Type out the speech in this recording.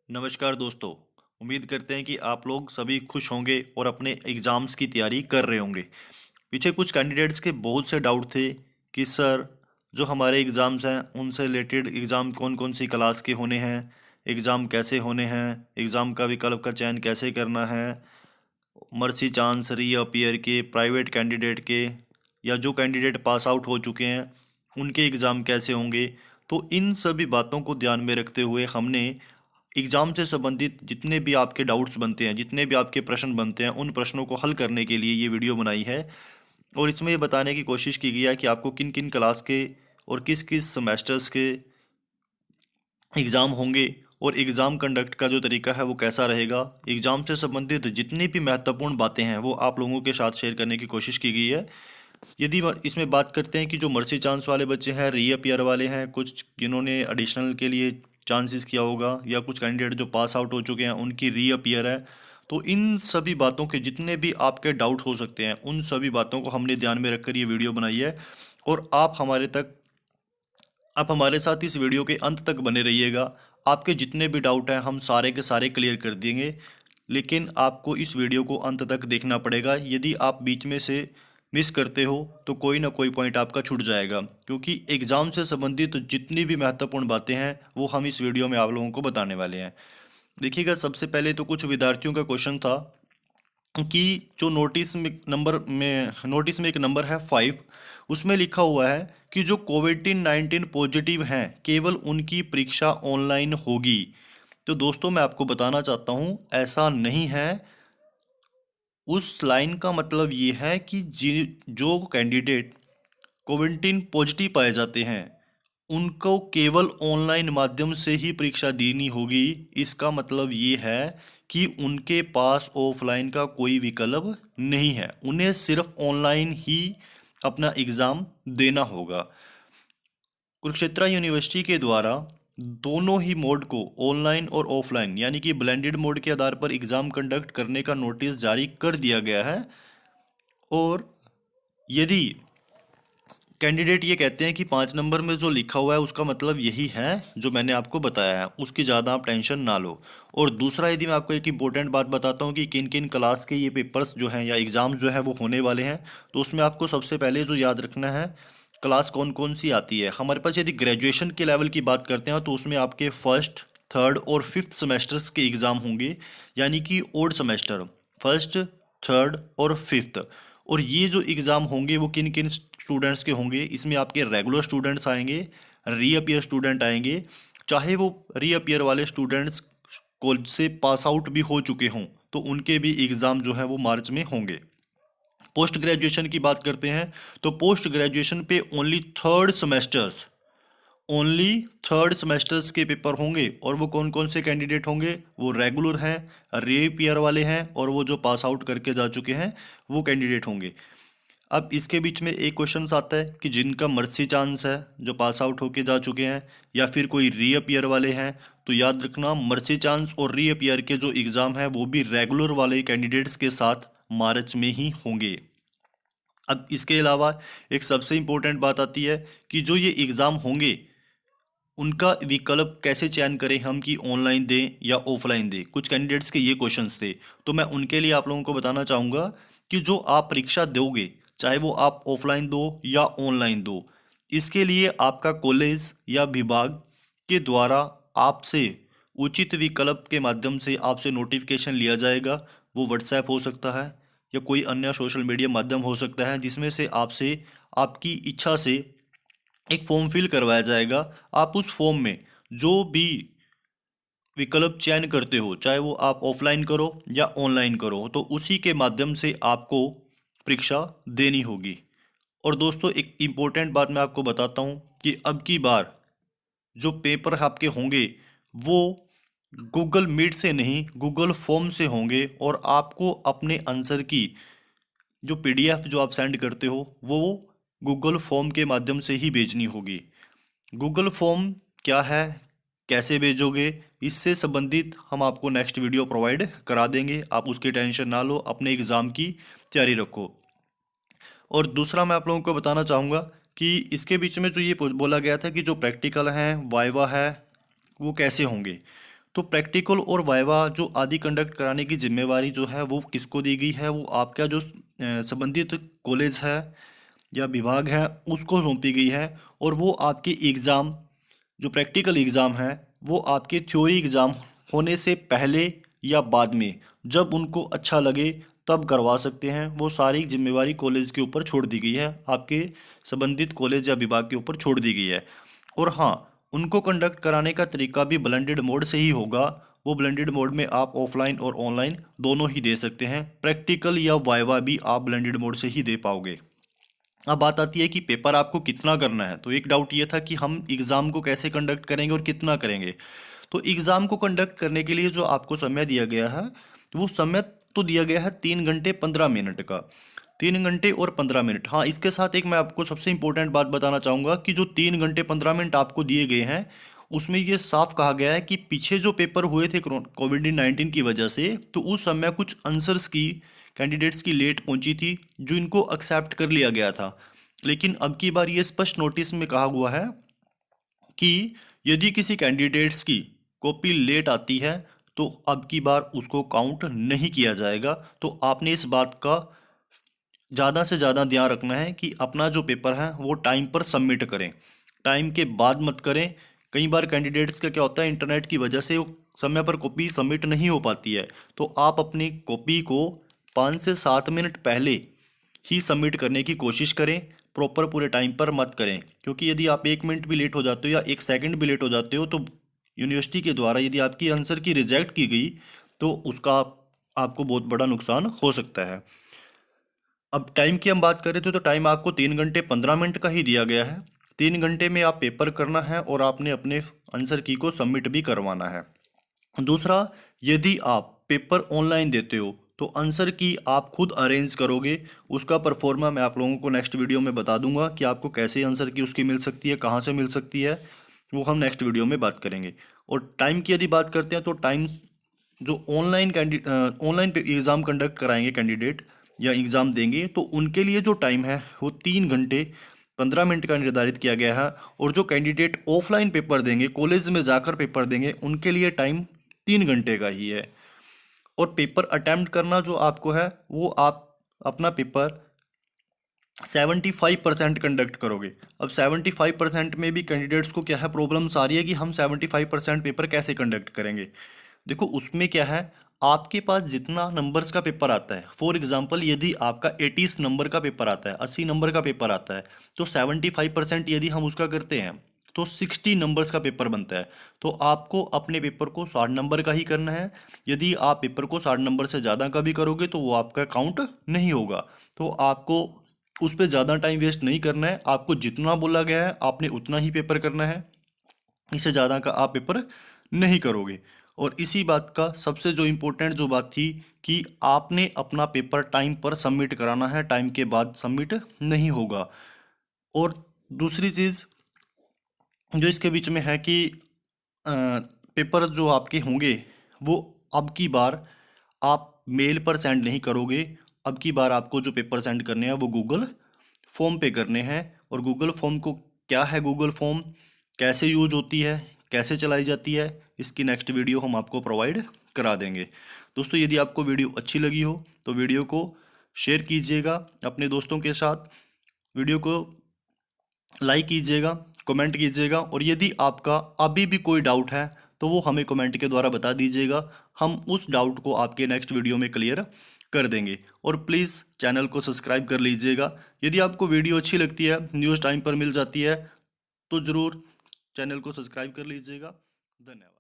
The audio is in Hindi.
नमस्कार दोस्तों। उम्मीद करते हैं कि आप लोग सभी खुश होंगे और अपने एग्ज़ाम्स की तैयारी कर रहे होंगे। पीछे कुछ कैंडिडेट्स के बहुत से डाउट थे कि सर जो हमारे एग्ज़ाम्स हैं उनसे रिलेटेड एग्ज़ाम कौन कौन सी क्लास के होने हैं, एग्ज़ाम कैसे होने हैं, एग्ज़ाम का विकल्प का चयन कैसे करना है, मर्सी चांस री अपीयर के, प्राइवेट कैंडिडेट के या जो कैंडिडेट पास आउट हो चुके हैं उनके एग्ज़ाम कैसे होंगे। तो इन सभी बातों को ध्यान में रखते हुए हमने एग्ज़ाम से संबंधित जितने भी आपके डाउट्स बनते हैं, जितने भी आपके प्रश्न बनते हैं, उन प्रश्नों को हल करने के लिए ये वीडियो बनाई है। और इसमें ये बताने की कोशिश की गई है कि आपको किन किन क्लास के और किस किस सेमेस्टर्स के एग्ज़ाम होंगे और एग्ज़ाम कंडक्ट का जो तरीका है वो कैसा रहेगा। एग्ज़ाम से संबंधित जितनी भी महत्वपूर्ण बातें हैं वो आप लोगों के साथ शेयर करने की कोशिश की गई है। यदि इसमें बात करते हैं कि जो मर्सी चांस वाले बच्चे हैं, रीअपियर वाले हैं, कुछ जिन्होंने एडिशनल के लिए चांसेस किया होगा या कुछ कैंडिडेट जो पास आउट हो चुके हैं उनकी रीअपियर है, तो इन सभी बातों के जितने भी आपके डाउट हो सकते हैं उन सभी बातों को हमने ध्यान में रखकर ये वीडियो बनाई है। और आप हमारे साथ इस वीडियो के अंत तक बने रहिएगा। आपके जितने भी डाउट हैं हम सारे के सारे क्लियर कर देंगे, लेकिन आपको इस वीडियो को अंत तक देखना पड़ेगा। यदि आप बीच में से मिस करते हो तो कोई ना कोई पॉइंट आपका छूट जाएगा, क्योंकि एग्ज़ाम से संबंधित जितनी भी महत्वपूर्ण बातें हैं वो हम इस वीडियो में आप लोगों को बताने वाले हैं। देखिएगा, सबसे पहले तो कुछ विद्यार्थियों का क्वेश्चन था कि जो नोटिस में एक नंबर है 5, उसमें लिखा हुआ है कि जो कोविड-19 पॉजिटिव हैं केवल उनकी परीक्षा ऑनलाइन होगी। तो दोस्तों मैं आपको बताना चाहता हूँ ऐसा नहीं है। उस लाइन का मतलब ये है कि जो कैंडिडेट कोविड-19 पॉजिटिव पाए जाते हैं उनको केवल ऑनलाइन माध्यम से ही परीक्षा देनी होगी। इसका मतलब ये है कि उनके पास ऑफलाइन का कोई विकल्प नहीं है, उन्हें सिर्फ ऑनलाइन ही अपना एग्ज़ाम देना होगा। कुरुक्षेत्र यूनिवर्सिटी के द्वारा दोनों ही मोड को, ऑनलाइन और ऑफलाइन यानी कि ब्लेंडेड मोड के आधार पर एग्ज़ाम कंडक्ट करने का नोटिस जारी कर दिया गया है। और यदि कैंडिडेट ये कहते हैं कि 5 नंबर में जो लिखा हुआ है उसका मतलब यही है जो मैंने आपको बताया है, उसकी ज़्यादा आप टेंशन ना लो। और दूसरा, यदि मैं आपको एक इम्पोर्टेंट बात बताता हूँ कि किन किन क्लास के ये पेपर्स जो हैं या एग्ज़ाम जो है वो होने वाले हैं, तो उसमें आपको सबसे पहले जो याद रखना है क्लास कौन कौन सी आती है। हमारे पास यदि ग्रेजुएशन के लेवल की बात करते हैं तो उसमें आपके फर्स्ट, थर्ड और फिफ्थ सेमेस्टर्स के एग्ज़ाम होंगे, यानी कि ओड सेमेस्टर, फर्स्ट, थर्ड और फिफ्थ। और ये जो एग्ज़ाम होंगे वो किन किन स्टूडेंट्स के होंगे, इसमें आपके रेगुलर स्टूडेंट्स आएंगे, रीअपियर स्टूडेंट आएंगे, चाहे वो रीअपियर वाले स्टूडेंट्स कॉलेज से पास आउट भी हो चुके हों तो उनके भी एग्ज़ाम जो है वो मार्च में होंगे। पोस्ट ग्रेजुएशन की बात करते हैं तो पोस्ट ग्रेजुएशन पे ओनली थर्ड सेमेस्टर्स के पेपर होंगे। और वो कौन कौन से कैंडिडेट होंगे, वो रेगुलर हैं, रीअपियर वाले हैं और वो जो पास आउट करके जा चुके हैं वो कैंडिडेट होंगे। अब इसके बीच में एक क्वेश्चन आता है कि जिनका मर्सी चांस है, जो पास आउट होके जा चुके हैं या फिर कोई रीअपियर वाले हैं, तो याद रखना मर्सी चांस और रीअपियर के जो एग्ज़ाम है वो भी रेगुलर वाले कैंडिडेट्स के साथ मार्च में ही होंगे। अब इसके अलावा एक सबसे इम्पोर्टेंट बात आती है कि जो ये एग्ज़ाम होंगे उनका विकल्प कैसे चयन करें हम कि ऑनलाइन दें या ऑफलाइन दें। कुछ कैंडिडेट्स के ये क्वेश्चंस थे, तो मैं उनके लिए आप लोगों को बताना चाहूँगा कि जो आप परीक्षा दोगे, चाहे वो आप ऑफलाइन दो या ऑनलाइन दो, इसके लिए आपका कॉलेज या विभाग के द्वारा आपसे उचित विकल्प के माध्यम से आपसे नोटिफिकेशन लिया जाएगा। वो व्हाट्सएप हो सकता है या कोई अन्य सोशल मीडिया माध्यम हो सकता है, जिसमें से आपसे आपकी इच्छा से एक फॉर्म फिल करवाया जाएगा। आप उस फॉर्म में जो भी विकल्प चयन करते हो, चाहे वो आप ऑफलाइन करो या ऑनलाइन करो, तो उसी के माध्यम से आपको परीक्षा देनी होगी। और दोस्तों एक इम्पोर्टेंट बात मैं आपको बताता हूँ कि अब की बार जो पेपर आपके होंगे वो गूगल मीट से नहीं, गूगल फॉर्म से होंगे। और आपको अपने आंसर की जो पीडीएफ जो आप सेंड करते हो वो गूगल फॉर्म के माध्यम से ही भेजनी होगी। गूगल फॉर्म क्या है, कैसे भेजोगे, इससे संबंधित हम आपको नेक्स्ट वीडियो प्रोवाइड करा देंगे। आप उसकी टेंशन ना लो, अपने एग्ज़ाम की तैयारी रखो। और दूसरा मैं आप लोगों को बताना चाहूँगा कि इसके बीच में जो ये बोला गया था कि जो प्रैक्टिकल हैं, वाइवा है, वो कैसे होंगे। तो प्रैक्टिकल और वाइवा जो आदि कंडक्ट कराने की जिम्मेवारी जो है वो किसको दी गई है, वो आपका जो संबंधित कॉलेज है या विभाग है उसको सौंपी गई है। और वो आपके एग्ज़ाम जो प्रैक्टिकल एग्ज़ाम है वो आपके थ्योरी एग्ज़ाम होने से पहले या बाद में जब उनको अच्छा लगे तब करवा सकते हैं। वो सारी जिम्मेवारी कॉलेज के ऊपर छोड़ दी गई है, आपके संबंधित कॉलेज या विभाग के ऊपर छोड़ दी गई है। और हाँ, उनको कंडक्ट कराने का तरीका भी ब्लेंडेड मोड से ही होगा। वो ब्लेंडेड मोड में आप ऑफलाइन और ऑनलाइन दोनों ही दे सकते हैं। प्रैक्टिकल या वाइवा भी आप ब्लेंडेड मोड से ही दे पाओगे। अब बात आती है कि पेपर आपको कितना करना है। तो एक डाउट ये था कि हम एग्ज़ाम को कैसे कंडक्ट करेंगे और कितना करेंगे। तो एग्ज़ाम को कंडक्ट करने के लिए जो आपको समय दिया गया है वो समय तो दिया गया है 3 घंटे 15 मिनट का। 3 घंटे और 15 मिनट। हाँ, इसके साथ एक मैं आपको सबसे इंपॉर्टेंट बात बताना चाहूँगा कि जो 3 घंटे 15 मिनट आपको दिए गए हैं उसमें ये साफ कहा गया है कि पीछे जो पेपर हुए थे कोविड-19 की वजह से, तो उस समय कुछ आंसर्स की कैंडिडेट्स की लेट पहुंची थी जो इनको एक्सेप्ट कर लिया गया था। लेकिन अब की बार ये स्पष्ट नोटिस में कहा हुआ है कि यदि किसी कैंडिडेट्स की कॉपी लेट आती है तो अब की बार उसको काउंट नहीं किया जाएगा। तो आपने इस बात का ज़्यादा से ज़्यादा ध्यान रखना है कि अपना जो पेपर है वो टाइम पर सबमिट करें, टाइम के बाद मत करें। कई बार कैंडिडेट्स का क्या होता है, इंटरनेट की वजह से वो समय पर कॉपी सबमिट नहीं हो पाती है। तो आप अपनी कॉपी को 5 से 7 मिनट पहले ही सबमिट करने की कोशिश करें, प्रॉपर पूरे टाइम पर मत करें। क्योंकि यदि आप 1 मिनट भी लेट हो जाते हो या 1 सेकंड भी लेट हो जाते हो तो यूनिवर्सिटी के द्वारा यदि आपकी आंसर की रिजेक्ट की गई तो उसका आपको बहुत बड़ा नुकसान हो सकता है। अब टाइम की हम बात करें तो टाइम आपको 3 घंटे 15 मिनट का ही दिया गया है। 3 घंटे में आप पेपर करना है और आपने अपने आंसर की को सबमिट भी करवाना है। दूसरा, यदि आप पेपर ऑनलाइन देते हो तो आंसर की आप खुद अरेंज करोगे। उसका परफॉर्मा मैं आप लोगों को नेक्स्ट वीडियो में बता दूंगा कि आपको कैसे आंसर की उसकी मिल सकती है, कहाँ से मिल सकती है, वो हम नेक्स्ट वीडियो में बात करेंगे। और टाइम की यदि बात करते हैं तो टाइम जो ऑनलाइन एग्ज़ाम कंडक्ट कराएंगे कैंडिडेट या एग्ज़ाम देंगे तो उनके लिए जो टाइम है वो 3 घंटे 15 मिनट का निर्धारित किया गया है। और जो कैंडिडेट ऑफलाइन पेपर देंगे, कॉलेज में जाकर पेपर देंगे, उनके लिए टाइम 3 घंटे का ही है। और पेपर अटेम्प्ट करना जो आपको है वो आप अपना पेपर 75% कंडक्ट करोगे। अब 75% में भी कैंडिडेट्स को क्या है, प्रॉब्लम्स आ रही है कि हम 75% पेपर कैसे कंडक्ट करेंगे। देखो उसमें क्या है, आपके पास जितना नंबर्स का पेपर आता है, फॉर एग्जांपल यदि आपका 80 नंबर का पेपर आता है, 80 नंबर का पेपर आता है, तो 75% यदि हम उसका करते हैं तो 60 नंबर्स का पेपर बनता है। तो आपको अपने पेपर को 60 नंबर का ही करना है। यदि आप पेपर को 60 नंबर से ज़्यादा का भी करोगे तो वो आपका काउंट नहीं होगा। तो आपको उस पर ज़्यादा टाइम वेस्ट नहीं करना है। आपको जितना बोला गया है आपने उतना ही पेपर करना है, इससे ज़्यादा का आप पेपर नहीं करोगे। और इसी बात का सबसे जो इम्पोर्टेंट जो बात थी कि आपने अपना पेपर टाइम पर सबमिट कराना है, टाइम के बाद सबमिट नहीं होगा। और दूसरी चीज़ जो इसके बीच में है कि पेपर जो आपके होंगे वो अब की बार आप मेल पर सेंड नहीं करोगे। अब की बार आपको जो पेपर सेंड करने हैं वो गूगल फॉर्म पे करने हैं। और गूगल फॉर्म को क्या है, गूगल फॉर्म कैसे यूज होती है, कैसे चलाई जाती है, इसकी नेक्स्ट वीडियो हम आपको प्रोवाइड करा देंगे। दोस्तों यदि आपको वीडियो अच्छी लगी हो तो वीडियो को शेयर कीजिएगा अपने दोस्तों के साथ, वीडियो को लाइक कीजिएगा, कमेंट कीजिएगा। और यदि आपका अभी भी कोई डाउट है तो वो हमें कमेंट के द्वारा बता दीजिएगा, हम उस डाउट को आपके नेक्स्ट वीडियो में क्लियर कर देंगे। और प्लीज़ चैनल को सब्सक्राइब कर लीजिएगा। यदि आपको वीडियो अच्छी लगती है, न्यूज़ टाइम पर मिल जाती है, तो ज़रूर चैनल को सब्सक्राइब कर लीजिएगा। धन्यवाद।